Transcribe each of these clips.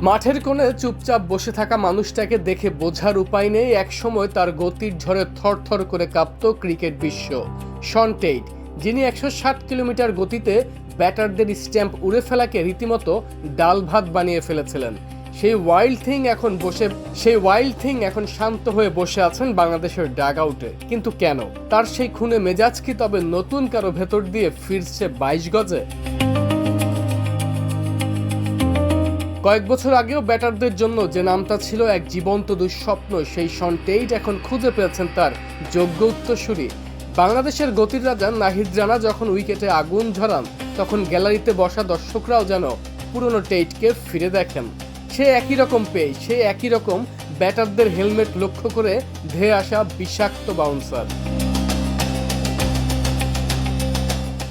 মাঠের কোণে চুপচাপ বসে থাকা মানুষটাকে দেখে বোঝার উপায় নেই একসময় তার গতির ঝড়ে থরথর করে কাঁপত ক্রিকেট বিশ্ব। শন টেইট, যিনি 160 কিলোমিটার গতিতে ব্যাটারদের স্ট্যাম্প উড়ে ফেলাকে রীতিমতো ডাল ভাত বানিয়ে ফেলেছিলেন, সেই ওয়াইল্ড থিং এখন শান্ত হয়ে বসে আছেন বাংলাদেশের ডাগ আউটে। কিন্তু কেন? তার সেই খুনে মেজাজ কি তবে নতুন কারো ভেতর দিয়ে ফিরছে 22 গজে? কয়েক বছর আগেও ব্যাটারদের জন্য যে নামটা ছিল এক জীবন্ত দুঃস্বপ্ন, সেই শন টেইট এখন খুঁজে পেয়েছেন তার যোগ্য উত্তরসূরি। বাংলাদেশের গতির রাজা নাহিদ রানা যখন উইকেটে আগুন ঝরান, তখন গ্যালারিতে বসা দর্শকরাও যেন পুরনো টেইটকে ফিরে দেখেন। সে একই রকম পেয়ে, সে একই রকম ব্যাটারদের হেলমেট লক্ষ্য করে ধেয়ে আসা বিষাক্ত বাউন্সার।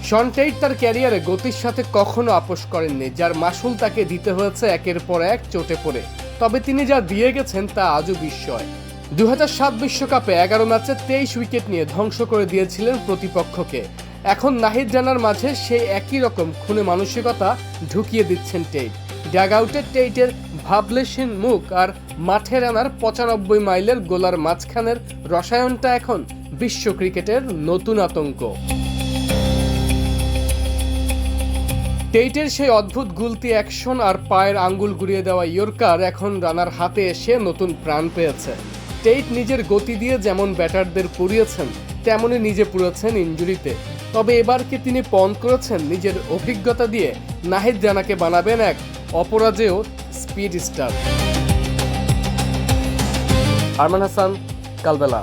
শন টেইট তার ক্যারিয়ারে গতির সাথে কখনো আপোষ করেননি, যার মাসুল তাকে দিতে হয়েছে একের পর এক চোটে পড়ে। তবে তিনি যা দিয়ে গেছেন তা আজও বিস্ময়। 2007 বিশ্বকাপে 11 ম্যাচে 23 উইকেট নিয়ে ধ্বংস করে দিয়েছিলেন প্রতিপক্ষকে। এখন নাহিদ রানার মাঝে সেই একই রকম খুনে মানসিকতা ঢুকিয়ে দিচ্ছেন টেইট। ড্যাগ আউটে টেইটের ভাবলেশহীন মুখ আর মাঠে রানার 95 মাইলের গোলার মাঝখানের রসায়নটা এখন বিশ্ব ক্রিকেটের নতুন আতঙ্ক। টেইটের সেই অদ্ভুত গুলতি অ্যাকশন আর পায়ের আঙ্গুল ঘুরিয়ে দেওয়া ইয়র্কার এখন রানার হাতে এসে নতুন প্রাণ পেয়েছে। টেইট নিজের গতি দিয়ে যেমন ব্যাটারদের পুড়িয়েছেন, তেমনই নিজে পুড়েছেন ইনজুরিতে। তবে এবার কি তিনি পণ করেছেন নিজের অভিজ্ঞতা দিয়ে নাহিদ রানাকে বানাবেন এক অপরাজেয় স্পিড স্টার? আরমান হাসান, কালবেলা।